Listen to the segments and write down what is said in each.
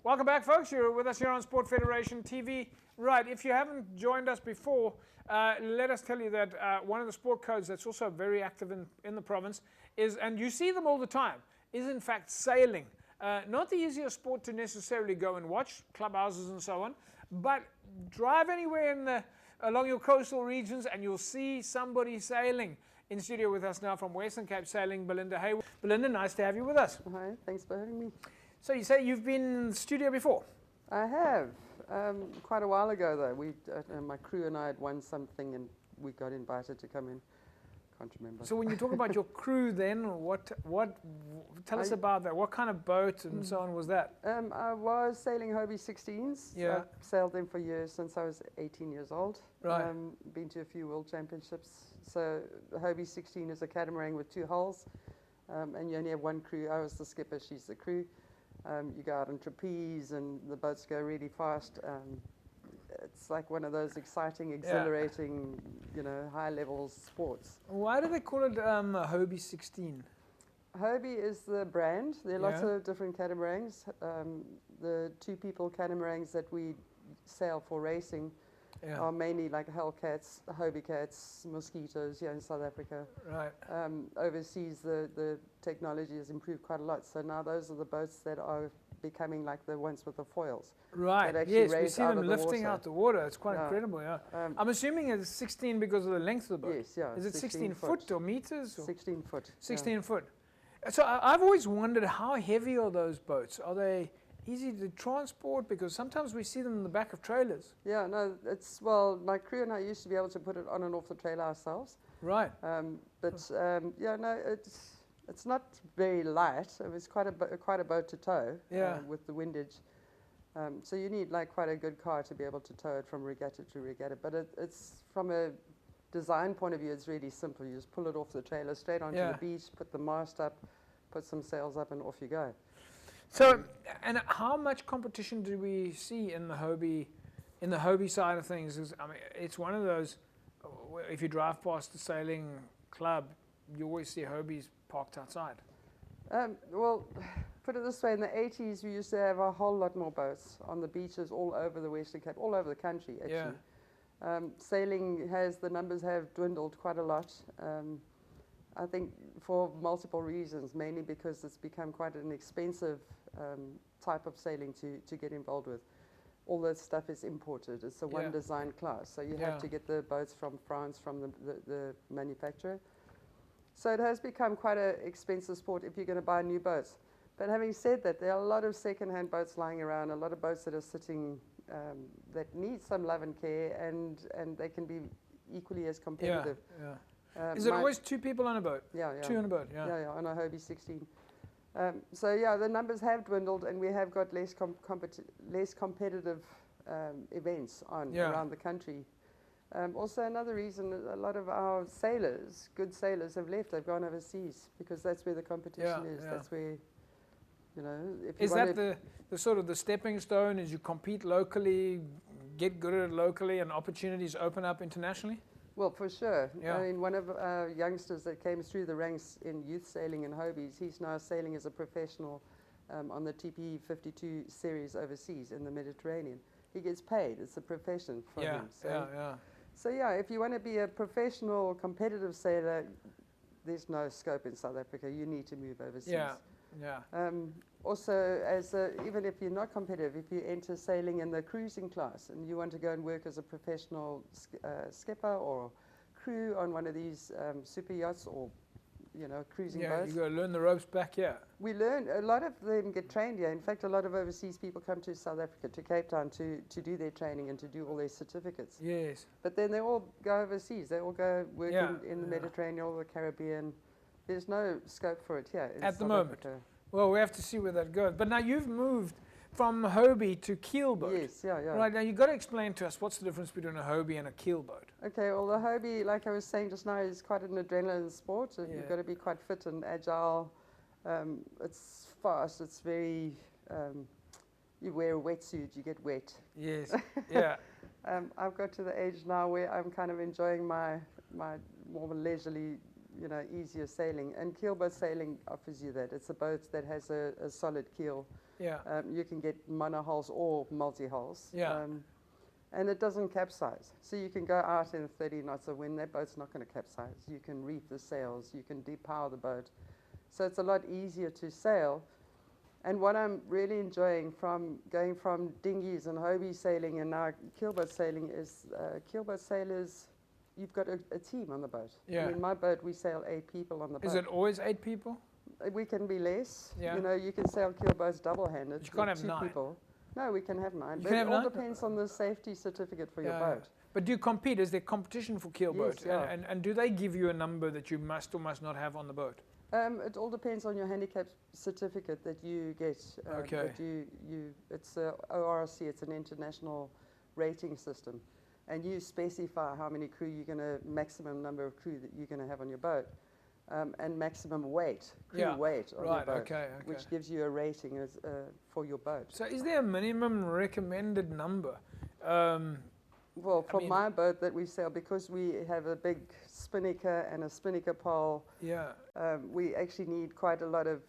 Welcome back, folks. You're with us here on Sport Federation TV. Right, if you haven't joined us before, let us tell you that one of the sport codes that's also very active in the province is, and you see them all the time, is in fact sailing. Not the easiest sport to necessarily go and watch, clubhouses and so on, but drive anywhere along your coastal regions and you'll see somebody sailing. In studio with us now from Western Cape Sailing, Belinda Hayward. Belinda, nice to have you with us. Hi, thanks for having me. So you say you've been in the studio before? I have. Quite a while ago, though. My crew and I had won something and we got invited to come in. Can't remember. So when you talk about your crew then, tell us about that. What kind of boat and so on was that? I was sailing Hobie 16s. Yeah. I've sailed them for years, since I was 18 years old. Right. Been to a few world championships. So the Hobie 16 is a catamaran with 2 hulls, and you only have one crew. I was the skipper, she's the crew. You go out on trapeze and the boats go really fast. It's like one of those exciting, exhilarating, high-level sports. Why do they call it Hobie 16? Hobie is the brand. There are lots of different catamarans. The 2-people catamarans that we sail for racing are mainly like Hellcats, Hobie Cats, Mosquitoes in South Africa. Right. Overseas, the technology has improved quite a lot. So now those are the boats that are becoming like the ones with the foils. Right, yes, we see them lifting out the water. It's quite incredible, yeah. I'm assuming it's 16 because of the length of the boat. Yes, yeah. Is it 16 foot or meters? Or? 16 foot. 16 foot. So I've always wondered, how heavy are those boats? Are they easy to transport? Because sometimes we see them in the back of trailers. Yeah, no, my crew and I used to be able to put it on and off the trailer ourselves. Right. It's not very light. It was quite a boat to tow with the windage. So you need like quite a good car to be able to tow it from regatta to regatta. But it's from a design point of view, it's really simple. You just pull it off the trailer straight onto the beach, put the mast up, put some sails up, and off you go. So, and how much competition do we see in the Hobie side of things? I mean, it's one of those, if you drive past the sailing club, you always see Hobies parked outside. Well, put it this way, in the 80s we used to have a whole lot more boats on the beaches all over the Western Cape, all over the country actually. Yeah. Sailing the numbers have dwindled quite a lot. I think for multiple reasons, mainly because it's become quite an expensive type of sailing to get involved with. All that stuff is imported. It's a one design class, so you have to get the boats from France, from the manufacturer. So it has become quite an expensive sport if you're going to buy new boats. But having said that, there are a lot of second-hand boats lying around, a lot of boats that are sitting that need some love and care, and they can be equally as competitive. Yeah. Is it always 2 people on a boat? Yeah. 2 on a boat, Yeah, on a Hobie 16. The numbers have dwindled, and we have got less competitive events on around the country. Also, another reason, a lot of our sailors, good sailors, have left. They've gone overseas because that's where the competition is. Yeah. That's where, if you is that the sort of the stepping stone as you compete locally, get good at it locally, and opportunities open up internationally? Well, for sure. Yeah. I mean, one of our youngsters that came through the ranks in youth sailing and Hobies, he's now sailing as a professional on the TP 52 series overseas in the Mediterranean. He gets paid. It's a profession for him. So if you want to be a professional competitive sailor, there's no scope in South Africa. You need to move overseas. Also, even if you're not competitive, if you enter sailing in the cruising class and you want to go and work as a professional skipper or crew on one of these super yachts or cruising boats. You got to learn the ropes back here. We learn, a lot of them get trained here. In fact, a lot of overseas people come to South Africa, to Cape Town, to do their training and to do all their certificates. Yes. But then they all go overseas. They all go work in the Mediterranean or the Caribbean. There's no scope for it here in at the South moment. Africa. Well, we have to see where that goes. But now you've moved from Hobie to keelboat. Yes, yeah. Right, now you've got to explain to us what's the difference between a Hobie and a keelboat. Okay, well, the Hobie, like I was saying just now, is quite an adrenaline sport. You've got to be quite fit and agile. It's fast. It's very... you wear a wetsuit, you get wet. Yes, yeah. I've got to the age now where I'm kind of enjoying my more leisurely, you know, easier sailing. And keelboat sailing offers you that. It's a boat that has a solid keel. Yeah. You can get monohulls or multi-hulls. Yeah. And it doesn't capsize. So you can go out in 30 knots of wind. That boat's not going to capsize. You can reef the sails. You can depower the boat. So it's a lot easier to sail. And what I'm really enjoying from going from dinghies and Hobie sailing and now keelboat sailing is keelboat sailors, you've got a team on the boat. Yeah. I mean, my boat, we sail 8 people on the boat. Is it always 8 people? We can be less. Yeah. You know, you can sail keelboats double-handed. You can't have 2 9. people. No, we can have 9. You But can it have all 9? depends on the safety certificate for your boat. But do you compete? Is there competition for keelboats? Yes, yeah. And do they give you a number that you must or must not have on the boat? It all depends on your handicap certificate that you get. Okay. It's a ORC, it's an international rating system. And you specify how many crew you're going to, maximum number of crew that you're going to have on your boat. And maximum weight, crew weight on your boat, which gives you a rating as, for your boat. So is there a minimum recommended number? Well, for my boat that we sail, because we have a big spinnaker and a spinnaker pole, we actually need quite a lot of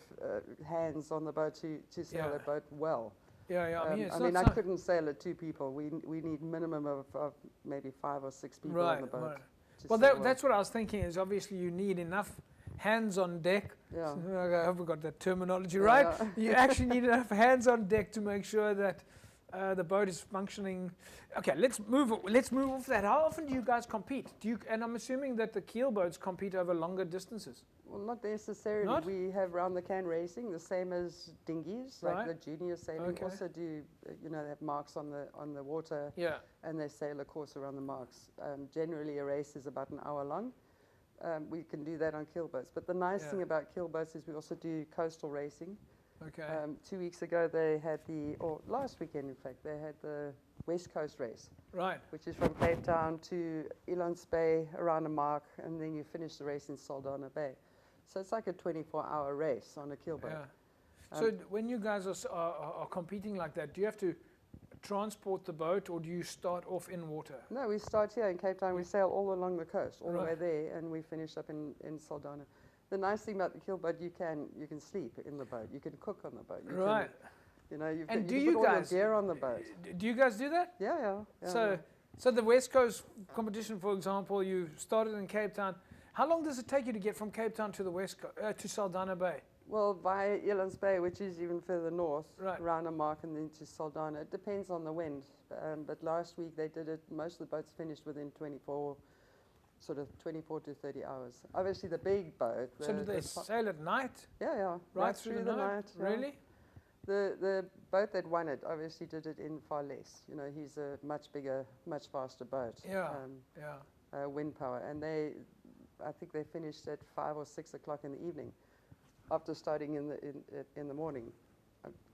hands on the boat to sail that boat well. I mean, I couldn't sail at 2 people. We need minimum of maybe 5 or 6 people on the boat. Right. Well, that's what I was thinking, is obviously you need enough hands on deck. Yeah. I hope we got that terminology right. You actually need enough hands on deck to make sure that the boat is functioning. Okay, let's move off that. How often do you guys compete? And I'm assuming that the keel boats compete over longer distances. Well, not necessarily. Not? We have round the can racing, the same as dinghies, like the junior sailing. Also do, you know, they have marks on the water. Yeah. And they sail a course around the marks. Generally, a race is about an hour long. We can do that on keelboats. But the nice thing about keelboats is we also do coastal racing. Okay. 2 weeks ago, they had or last weekend, in fact, they had the West Coast race. Right. Which is from Cape Town to Elands Bay, around a mark, and then you finish the race in Saldanha Bay. So it's like a 24-hour race on a keelboat. Yeah. So when you guys are competing like that, do you have to transport the boat, or do you start off in water? No, we start here in Cape Town. We sail all along the coast, all the way there, and we finish up in Saldanha. The nice thing about the keelboat, you can sleep in the boat. You can cook on the boat. You can, you know, you can put all your gear on the boat. Do you guys do that? Yeah. So the West Coast competition, for example, you started in Cape Town. How long does it take you to get from Cape Town to the West to Saldanha Bay? Well, via Elands Bay, which is even further north, around a mark, and then to Saldanha. It depends on the wind. But last week they did it. Most of the boats finished within 24 to 30 hours. Obviously, the big boat. So do they sail at night? Yeah. Right through the night. Really? The boat that won it obviously did it in far less. You know, he's a much bigger, much faster boat. Wind power, and I think they finished at 5 or 6 o'clock in the evening, after starting in the morning.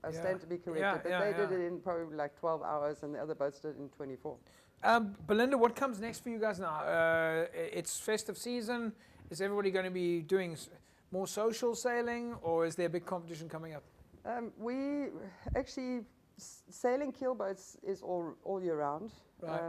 I stand to be corrected, but they did it in probably like 12 hours, and the other boats did it in 24. Belinda, what comes next for you guys now? It's festive season. Is everybody going to be doing more social sailing, or is there a big competition coming up? We actually, sailing keelboats is all year round. Right.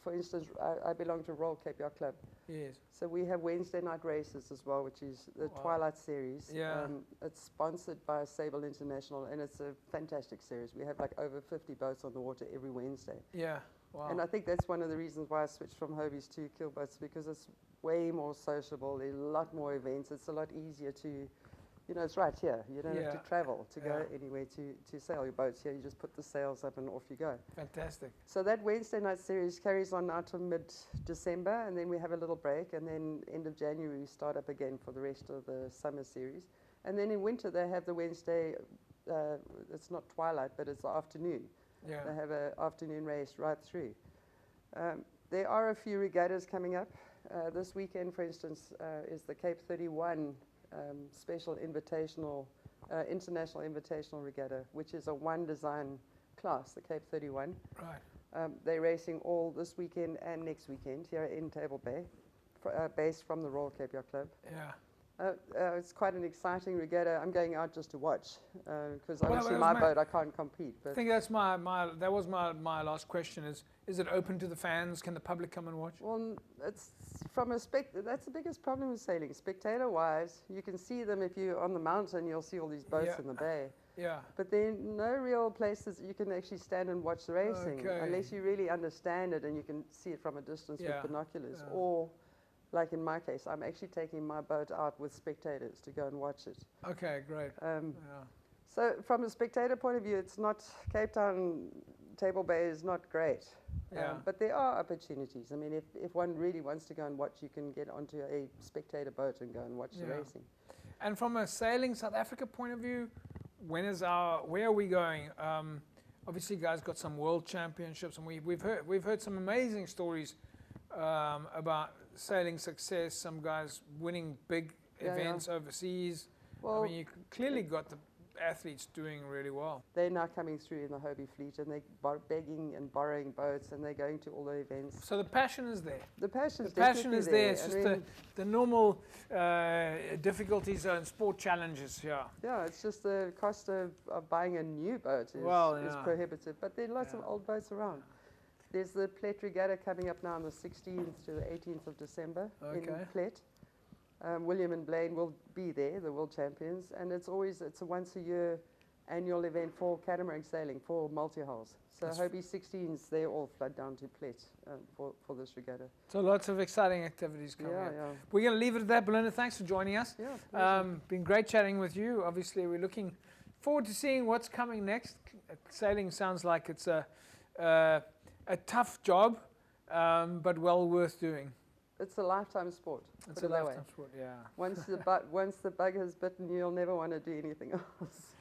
For instance, I belong to Royal Cape Yacht Club. Yes. So we have Wednesday night races as well, which is the Twilight Series. Yeah. It's sponsored by Sable International, and it's a fantastic series. We have like over 50 boats on the water every Wednesday. Yeah. Wow. And I think that's one of the reasons why I switched from Hobies to keelboats, because it's way more sociable. There's a lot more events. It's a lot easier to, you know, it's right here. You don't have to travel to go anywhere to sail your boats here. You just put the sails up and off you go. Fantastic. So that Wednesday night series carries on now till mid-December, and then we have a little break, and then end of January we start up again for the rest of the summer series. And then in winter they have the Wednesday, it's not twilight, but it's the afternoon. Yeah. They have an afternoon race right through. There are a few regattas coming up. This weekend, for instance, is the Cape 31 special invitational, international invitational regatta, which is a one design class, the Cape 31. Right. They're racing all this weekend and next weekend here in Table Bay, based from the Royal Cape Yacht Club. Yeah. It's quite an exciting regatta. I'm going out just to watch, because obviously my boat, I can't compete. But I think that's that was my last question, is it open to the fans? Can the public come and watch? Well, it's that's the biggest problem with sailing. Spectator-wise, you can see them if you're on the mountain, you'll see all these boats in the bay. Yeah. But there are no real places that you can actually stand and watch the racing unless you really understand it and you can see it from a distance with binoculars. Yeah. Or, like in my case, I'm actually taking my boat out with spectators to go and watch it. Okay, great. So from a spectator point of view, it's not, Cape Town Table Bay is not great. But there are opportunities. I mean, if one really wants to go and watch, you can get onto a spectator boat and go and watch the racing. And from a sailing South Africa point of view, where are we going? Obviously, guys got some world championships, and we've heard some amazing stories about sailing success. Some guys winning big events overseas. Well, I mean, you clearly got the athletes doing really well. They're now coming through in the Hobie fleet, and they're begging and borrowing boats, and they're going to all the events. So the passion is there. The passion is there. It's just the normal difficulties and sport challenges. Yeah, it's just the cost of buying a new boat is prohibitive. But there are lots of old boats around. There's the Plet Regatta coming up now on the 16th to the 18th of December in Plet. William and Blaine will be there, the world champions, and it's a once a year annual event for catamaran sailing, for multi-hulls. So Hobie 16s, they all flood down to Plet for this regatta. So lots of exciting activities coming up. We're going to leave it at that. Belinda, thanks for joining us. Been great chatting with you. Obviously, we're looking forward to seeing what's coming next. Sailing sounds like it's a tough job, but well worth doing. It's a lifetime sport. It's a lifetime sport, Once the bug has bitten, you'll never want to do anything else.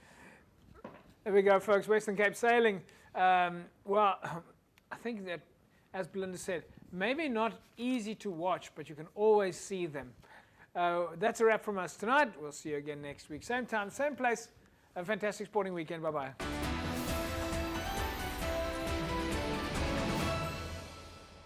There we go, folks. Western Cape Sailing. Well, I think that, as Belinda said, maybe not easy to watch, but you can always see them. That's a wrap from us tonight. We'll see you again next week. Same time, same place. Have a fantastic sporting weekend. Bye-bye.